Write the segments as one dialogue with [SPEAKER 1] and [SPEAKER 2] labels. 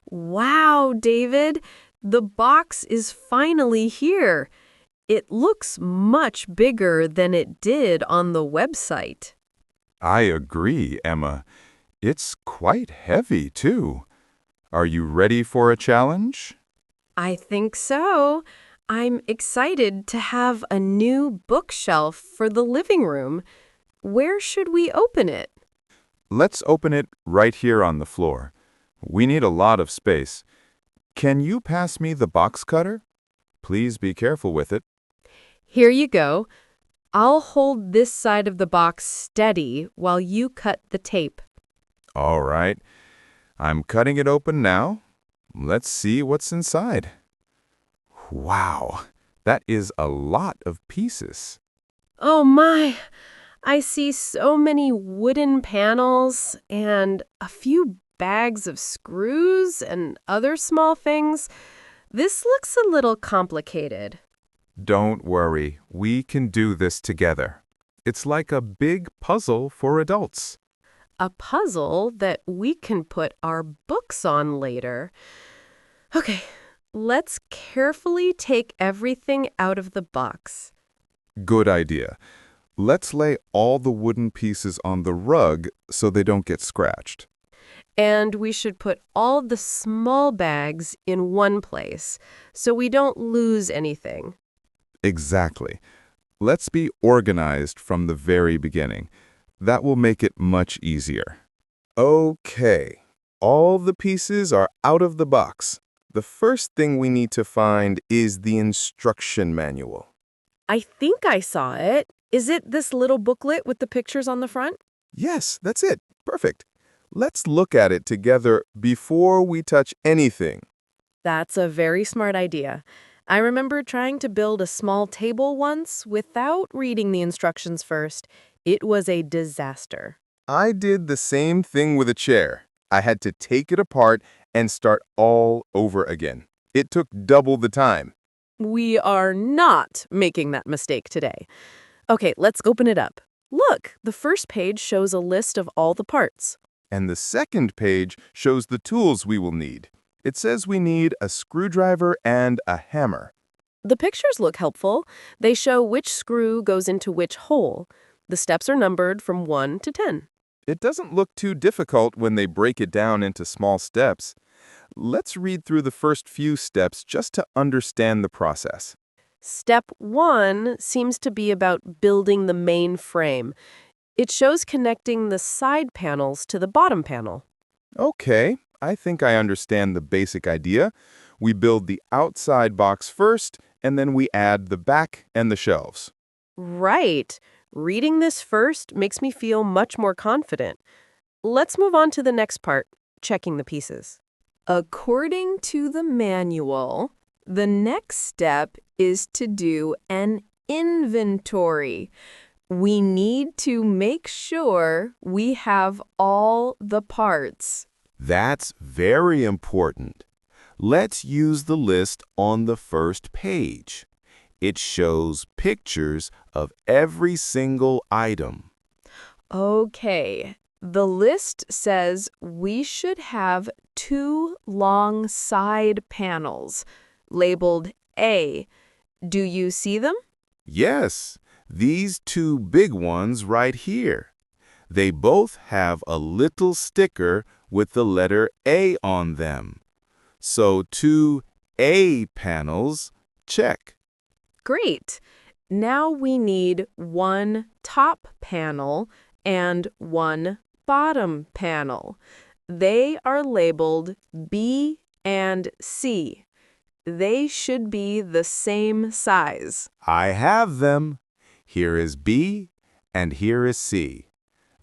[SPEAKER 1] Wow, David, the box is finally here. It looks much bigger than it did on the website.
[SPEAKER 2] I agree, Emma. It's quite heavy, too. Are you ready for a challenge?
[SPEAKER 1] I think so. I'm excited to have a new bookshelf for the living room. Where should we open it?
[SPEAKER 2] Let's open it right here on the floor. We need a lot of space. Can you pass me the box cutter? Please be careful with it.
[SPEAKER 1] Here you go. I'll hold this side of the box steady while you cut the tape.
[SPEAKER 2] All right. I'm cutting it open now. Let's see what's inside. Wow, that is a lot of pieces.
[SPEAKER 1] Oh my! I see so many wooden panels and a few bags of screws and other small things. This looks a little complicated.
[SPEAKER 2] Don't worry, we can do this together. It's like a big puzzle for adults.
[SPEAKER 1] A puzzle that we can put our books on later. Okay, let's carefully take everything out of the box.
[SPEAKER 2] Good idea. Let's lay all the wooden pieces on the rug so they don't get scratched.
[SPEAKER 1] And we should put all the small bags in one place so we don't lose anything.
[SPEAKER 2] Exactly. Let's be organized from the very beginning. That will make it much easier. Okay, all the pieces are out of the box. The first thing we need to find is the instruction manual.
[SPEAKER 1] I think I saw it. Is it this little booklet with the pictures on the front?
[SPEAKER 2] Yes, that's it. Perfect. Let's look at it together before we touch anything.
[SPEAKER 1] That's a very smart idea. I remember trying to build a small table once without reading the instructions first. It was a disaster.
[SPEAKER 2] I did the same thing with a chair. I had to take it apart and start all over again. It took double the time.
[SPEAKER 1] We are not making that mistake today. Okay, let's open it up. Look, the first page shows a list of all the parts.
[SPEAKER 2] And the second page shows the tools we will need. It says we need a screwdriver and a hammer.
[SPEAKER 1] The pictures look helpful. They show which screw goes into which hole. The steps are numbered from 1 to 10.
[SPEAKER 2] It doesn't look too difficult when they break it down into small steps. Let's read through the first few steps just to understand the process.
[SPEAKER 1] Step 1 seems to be about building the main frame. It shows connecting the side panels to the bottom panel.
[SPEAKER 2] Okay, I think I understand the basic idea. We build the outside box first, and then we add the back and the shelves.
[SPEAKER 1] Right. Reading this first makes me feel much more confident. Let's move on to the next part, checking the pieces. According to the manual, the next step is to do an inventory. We need to make sure we have all the parts.
[SPEAKER 2] That's very important. Let's use the list on the first page. It shows pictures of every single item.
[SPEAKER 1] Okay, the list says we should have 2 long side panels, labeled A. Do you see them?
[SPEAKER 2] Yes, these two big ones right here. They both have a little sticker with the letter A on them. So 2 A panels, check.
[SPEAKER 1] Great. Now we need 1 top panel and 1 bottom panel. They are labeled B and C. They should be the same size.
[SPEAKER 2] I have them. Here is B and here is C.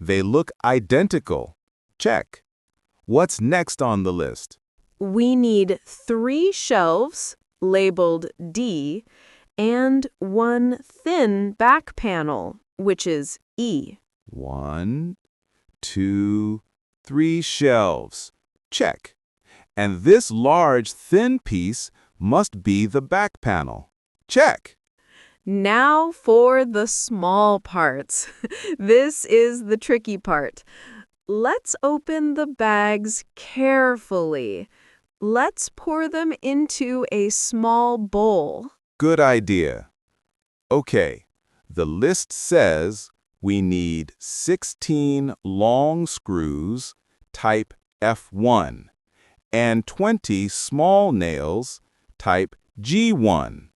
[SPEAKER 2] They look identical. Check. What's next on the list?
[SPEAKER 1] We need 3 shelves, labeled D, and 1 thin back panel, which is E.
[SPEAKER 2] 1, 2, 3 shelves. Check. And this large, thin piece must be the back panel. Check.
[SPEAKER 1] Now for the small parts. This is the tricky part. Let's open the bags carefully. Let's pour them into a small bowl.
[SPEAKER 2] Good idea. Okay, the list says we need 16 long screws, type F1, and 20 small nails, type G1.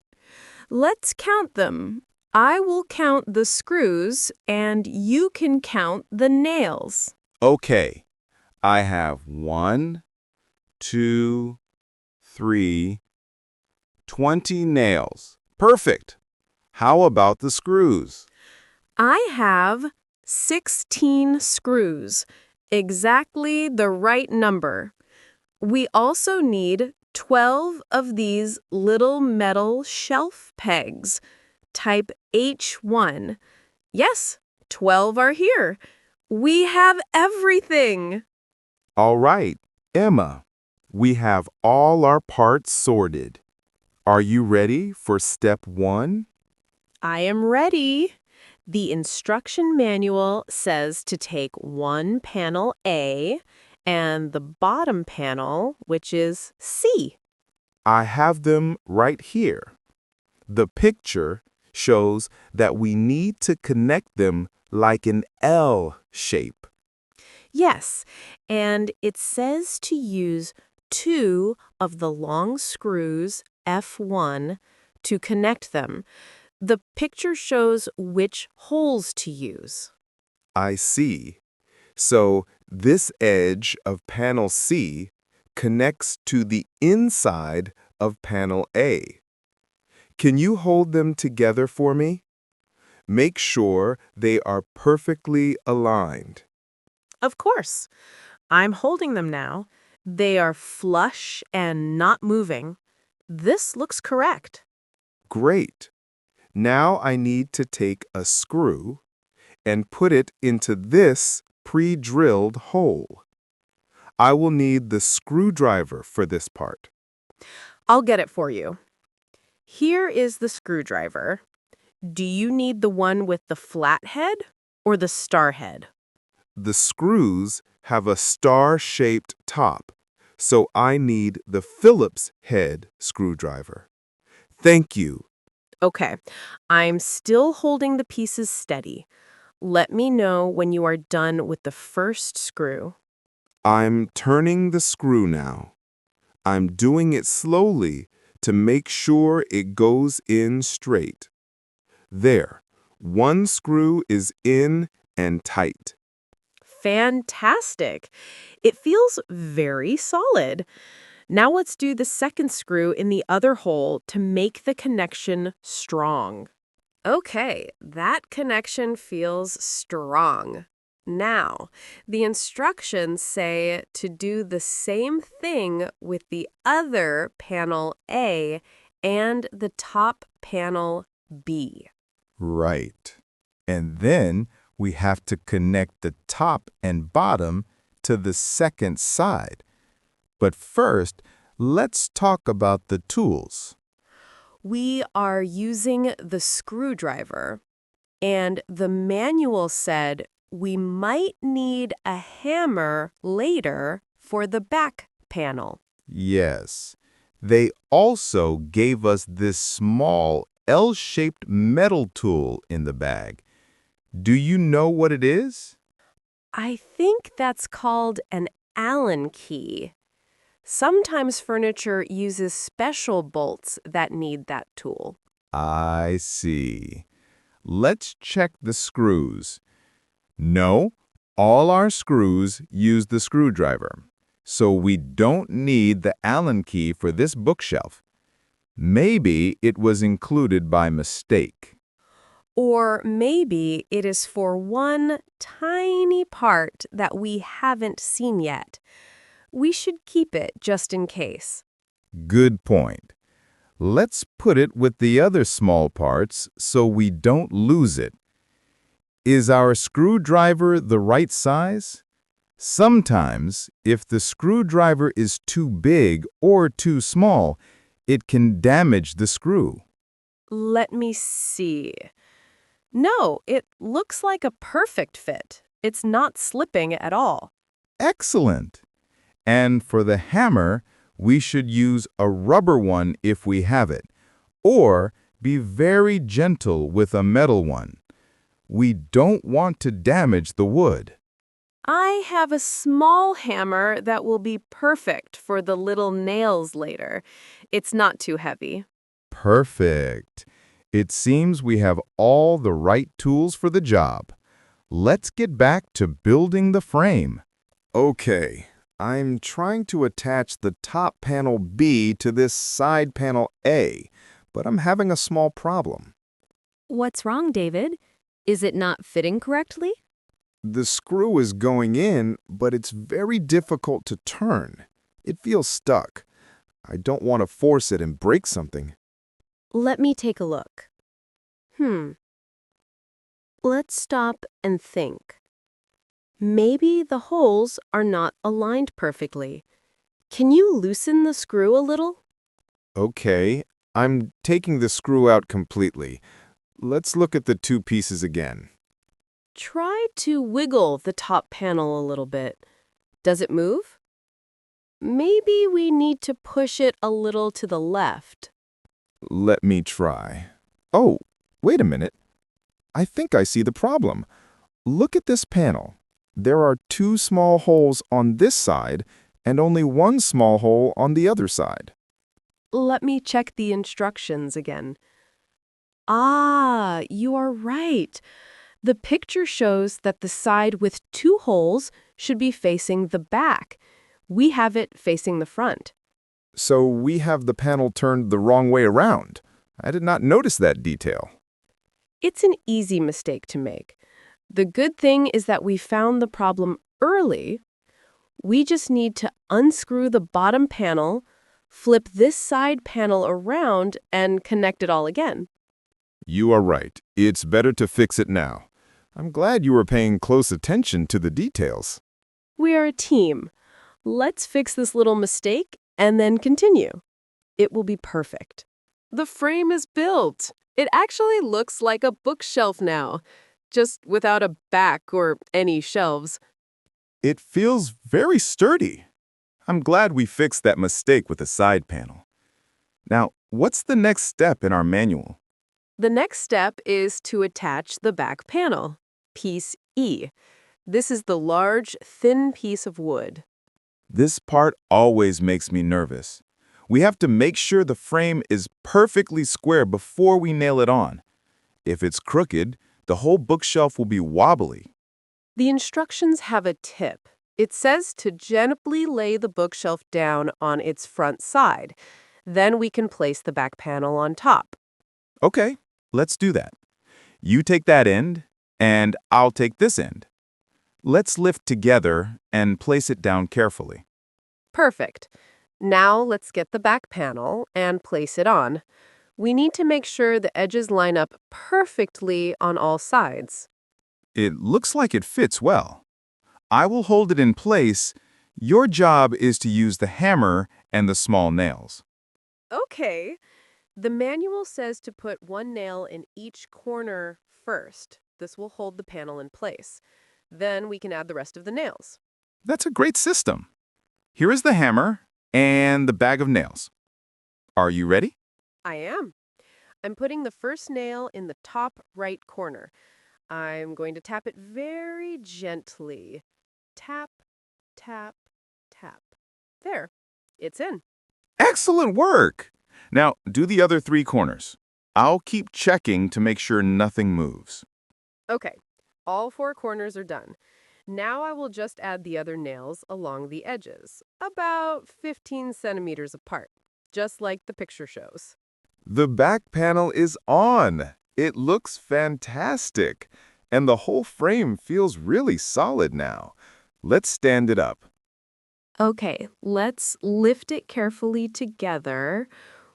[SPEAKER 1] Let's count them. I will count the screws and you can count the nails.
[SPEAKER 2] Okay, I have 1, 2, 3, 20 nails. Perfect. How about the screws?
[SPEAKER 1] I have 16 screws, exactly the right number. We also need 12 of these little metal shelf pegs, type H1. Yes, 12 are here. We have everything.
[SPEAKER 2] All right, Emma, we have all our parts sorted. Are you ready for step 1?
[SPEAKER 1] I am ready. The instruction manual says to take one panel A and the bottom panel, which is C.
[SPEAKER 2] I have them right here. The picture shows that we need to connect them like an L shape.
[SPEAKER 1] Yes, and it says to use two of the long screws F1 to connect them. The picture shows which holes to use.
[SPEAKER 2] I see. So this edge of panel C connects to the inside of panel A. Can you hold them together for me? Make sure they are perfectly aligned.
[SPEAKER 1] Of course, I'm holding them now. They are flush and not moving. This looks correct.
[SPEAKER 2] Great. Now I need to take a screw and put it into this pre-drilled hole. I will need the screwdriver for this part.
[SPEAKER 1] I'll get it for you. Here is the screwdriver. Do you need the one with the flat head or the star head?
[SPEAKER 2] The screws have a star-shaped top, so I need the Phillips head screwdriver. Thank you.
[SPEAKER 1] Okay, I'm still holding the pieces steady. Let me know when you are done with the first screw.
[SPEAKER 2] I'm turning the screw now. I'm doing it slowly to make sure it goes in straight. There, one screw is in and tight.
[SPEAKER 1] Fantastic. It feels very solid. Now let's do the second screw in the other hole to make the connection strong. Okay, that connection feels strong. Now, the instructions say to do the same thing with the other panel A and the top panel B.
[SPEAKER 2] Right. And then we have to connect the top and bottom to the second side. But first, let's talk about the tools.
[SPEAKER 1] We are using the screwdriver, and the manual said we might need a hammer later for the back panel.
[SPEAKER 2] Yes. They also gave us this small L-shaped metal tool in the bag. Do you know what it is?
[SPEAKER 1] I think that's called an Allen key. Sometimes furniture uses special bolts that need that tool.
[SPEAKER 2] I see. Let's check the screws. No, all our screws use the screwdriver, so we don't need the Allen key for this bookshelf. Maybe it was included by mistake.
[SPEAKER 1] Or maybe it is for one tiny part that we haven't seen yet. We should keep it just in case.
[SPEAKER 2] Good point. Let's put it with the other small parts so we don't lose it. Is our screwdriver the right size? Sometimes, if the screwdriver is too big or too small, it can damage the screw.
[SPEAKER 1] Let me see. No, it looks like a perfect fit. It's not slipping at all.
[SPEAKER 2] Excellent! And for the hammer, We should use a rubber one if we have it, or be very gentle with a metal one. We don't want to damage the wood.
[SPEAKER 1] I have a small hammer that will be perfect for the little nails later. It's not too heavy.
[SPEAKER 2] Perfect. It seems we have all the right tools for the job. Let's get back to building the frame. Okay, I'm trying to attach the top panel B to this side panel A, but I'm having a small problem.
[SPEAKER 3] What's wrong, David? Is it not fitting correctly?
[SPEAKER 2] The screw is going in, but it's very difficult to turn. It feels stuck. I don't want to force it and break something.
[SPEAKER 1] Let me take a look. Let's stop and think. Maybe the holes are not aligned perfectly. Can you loosen the screw a little?
[SPEAKER 2] Okay, I'm taking the screw out completely. Let's look at the two pieces again.
[SPEAKER 1] Try to wiggle the top panel a little bit. Does it move? Maybe we need to push it a little to the left.
[SPEAKER 2] Let me try. Oh, wait a minute. I think I see the problem. Look at this panel. There are two small holes on this side and only one small hole on the other side.
[SPEAKER 1] Let me check the instructions again. Ah, you are right. The picture shows that the side with two holes should be facing the back. We have it facing the front.
[SPEAKER 2] So we have the panel turned the wrong way around. I did not notice that detail.
[SPEAKER 1] It's an easy mistake to make. The good thing is that we found the problem early. We just need to unscrew the bottom panel, flip this side panel around, and connect it all again.
[SPEAKER 2] You are right. It's better to fix it now. I'm glad you were paying close attention to the details.
[SPEAKER 1] We are a team. Let's fix this little mistake and then continue. It will be perfect. The frame is built. It actually looks like a bookshelf now, just without a back or any shelves.
[SPEAKER 2] It feels very sturdy. I'm glad we fixed that mistake with the side panel. Now, what's the next step in our manual?
[SPEAKER 1] The next step is to attach the back panel, piece E. This is the large, thin piece of wood.
[SPEAKER 2] This part always makes me nervous. We have to make sure the frame is perfectly square before we nail it on. If it's crooked, the whole bookshelf will be wobbly.
[SPEAKER 1] The instructions have a tip. It says to gently lay the bookshelf down on its front side. Then we can place the back panel on top.
[SPEAKER 2] Okay, let's do that. You take that end, and I'll take this end. Let's lift together and place it down carefully.
[SPEAKER 1] Perfect. Now let's get the back panel and place it on. We need to make sure the edges line up perfectly on all sides.
[SPEAKER 2] It looks like it fits well. I will hold it in place. Your job is to use the hammer and the small nails.
[SPEAKER 1] Okay. The manual says to put one nail in each corner first. This will hold the panel in place. Then we can add the rest of the nails.
[SPEAKER 2] That's a great system. Here is the hammer and the bag of nails. Are you ready?
[SPEAKER 1] I am. I'm putting the first nail in the top right corner. I'm going to tap it very gently. Tap, tap, tap. There. It's in.
[SPEAKER 2] Excellent work! Now, do the other three corners. I'll keep checking to make sure nothing moves.
[SPEAKER 1] Okay. All four corners are done. Now I will just add the other nails along the edges, about 15 centimeters apart, just like the picture shows.
[SPEAKER 2] The back panel is on. It looks fantastic. And the whole frame feels really solid now. Let's stand it up.
[SPEAKER 1] Okay, let's lift it carefully together.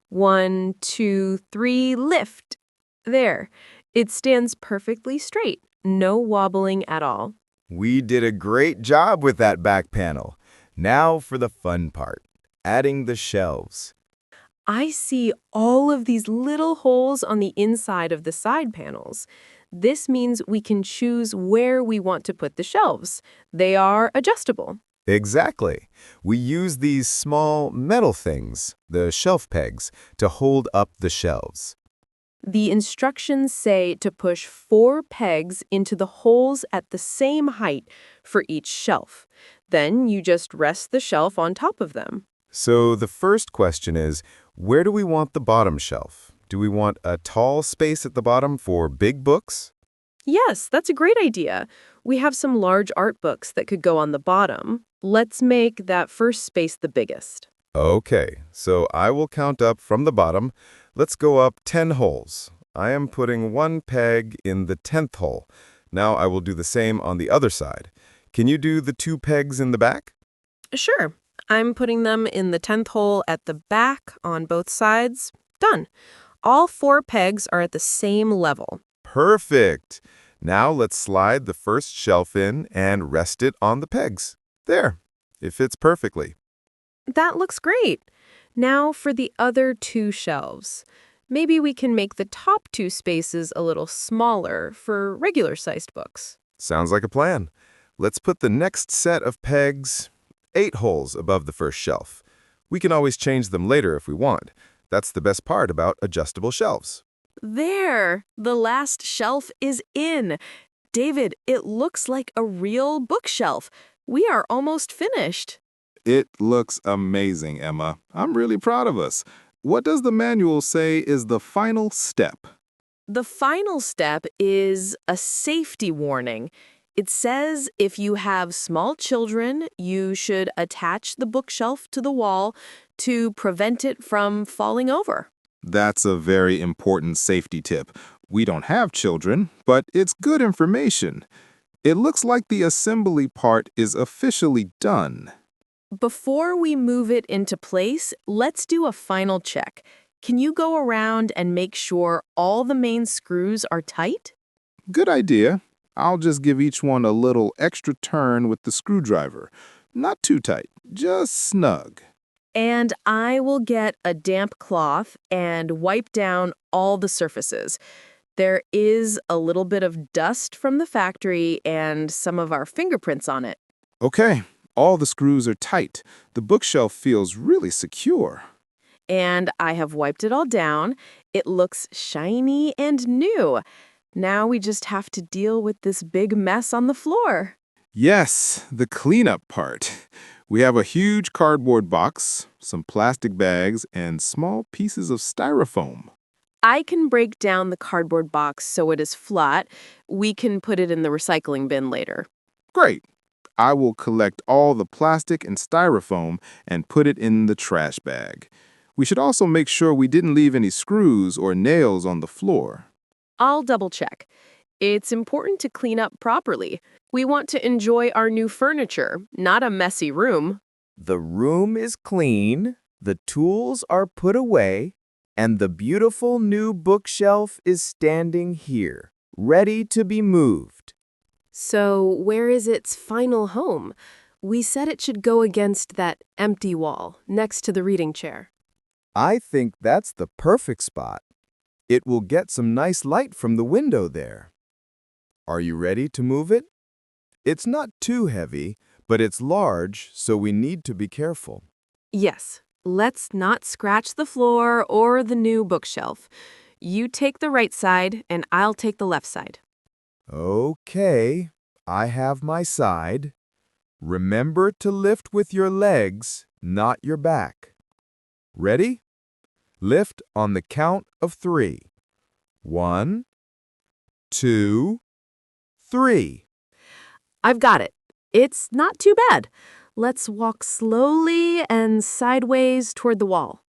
[SPEAKER 1] 1, 2, 3, lift. There. It stands perfectly straight. No wobbling at all.
[SPEAKER 2] We did a great job with that back panel. Now for the fun part, adding the shelves.
[SPEAKER 1] I see all of these little holes on the inside of the side panels. This means we can choose where we want to put the shelves. They are adjustable.
[SPEAKER 2] Exactly. We use these small metal things, the shelf pegs, to hold up the shelves.
[SPEAKER 1] The instructions say to push 4 pegs into the holes at the same height for each shelf. Then you just rest the shelf on top of them.
[SPEAKER 2] So the first question is, where do we want the bottom shelf? Do we want a tall space at the bottom for big books?
[SPEAKER 1] Yes, that's a great idea. We have some large art books that could go on the bottom. Let's make that first space the biggest.
[SPEAKER 2] Okay, so I will count up from the bottom. Let's go up 10 holes. I am putting 1 peg in the 10th hole. Now I will do the same on the other side. Can you do the 2 pegs in the back?
[SPEAKER 1] Sure. I'm putting them in the 10th hole at the back on both sides. Done. All 4 pegs are at the same level.
[SPEAKER 2] Perfect. Now let's slide the first shelf in and rest it on the pegs. There, it fits perfectly.
[SPEAKER 1] That looks great. Now for the other 2 shelves. Maybe we can make the top 2 spaces a little smaller for regular-sized books.
[SPEAKER 2] Sounds like a plan. Let's put the next set of pegs 8 holes above the first shelf. We can always change them later if we want. That's the best part about adjustable shelves.
[SPEAKER 1] There! The last shelf is in. David, it looks like a real bookshelf. We are almost finished.
[SPEAKER 2] It looks amazing, Emma. I'm really proud of us. What does the manual say is the final step?
[SPEAKER 1] The final step is a safety warning. It says if you have small children, you should attach the bookshelf to the wall to prevent it from falling over.
[SPEAKER 2] That's a very important safety tip. We don't have children, but it's good information. It looks like the assembly part is officially done.
[SPEAKER 1] Before we move it into place, let's do a final check. Can you go around and make sure all the main screws are tight?
[SPEAKER 2] Good idea. I'll just give each one a little extra turn with the screwdriver. Not too tight, just snug.
[SPEAKER 1] And I will get a damp cloth and wipe down all the surfaces. There is a little bit of dust from the factory and some of our fingerprints on it.
[SPEAKER 2] Okay, all the screws are tight. The bookshelf feels really secure.
[SPEAKER 1] And I have wiped it all down. It looks shiny and new. Now we just have to deal with this big mess on the floor.
[SPEAKER 2] Yes, the cleanup part. We have a huge cardboard box, some plastic bags, and small pieces of styrofoam.
[SPEAKER 1] I can break down the cardboard box so it is flat. We can put it in the recycling bin later.
[SPEAKER 2] Great. I will collect all the plastic and styrofoam and put it in the trash bag. We should also make sure we didn't leave any screws or nails on the floor.
[SPEAKER 1] I'll double check. It's important to clean up properly. We want to enjoy our new furniture, not a messy room.
[SPEAKER 4] The room is clean, the tools are put away, and the beautiful new bookshelf is standing here, ready to be moved.
[SPEAKER 1] So, where is its final home? We said it should go against that empty wall, next to the reading chair.
[SPEAKER 4] I think that's the perfect spot. It will get some nice light from the window there. Are you ready to move it? It's not too heavy, but it's large, so we need to be careful.
[SPEAKER 1] Yes, let's not scratch the floor or the new bookshelf. You take the right side, and I'll take the left side.
[SPEAKER 4] Okay, I have my side. Remember to lift with your legs, not your back. Ready? Lift on the count of 3. 1, 2, 3.
[SPEAKER 1] I've got it. It's not too bad. Let's walk slowly and sideways toward the wall.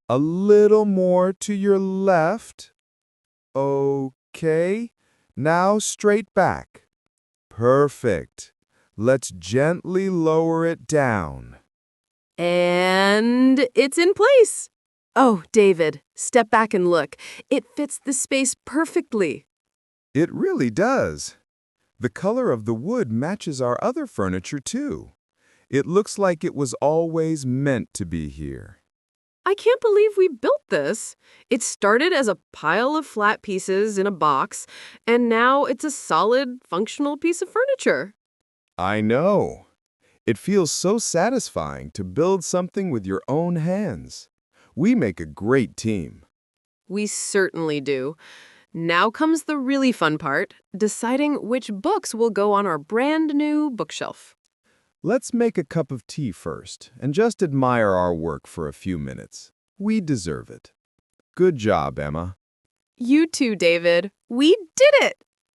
[SPEAKER 4] A little more to your left. Okay. Now straight back. Perfect. Let's gently lower it down.
[SPEAKER 1] And it's in place. Oh, David, step back and look. It fits the space perfectly.
[SPEAKER 4] It really does. The color of the wood matches our other furniture, too. It looks like it was always meant to be here.
[SPEAKER 1] I can't believe we built this. It started as a pile of flat pieces in a box, and now it's a solid, functional piece of furniture.
[SPEAKER 4] I know. It feels so satisfying to build something with your own hands. We make a great team.
[SPEAKER 1] We certainly do. Now comes the really fun part, deciding which books will go on our brand new bookshelf.
[SPEAKER 4] Let's make a cup of tea first and just admire our work for a few minutes. We deserve it. Good job, Emma.
[SPEAKER 1] You too, David. We did it!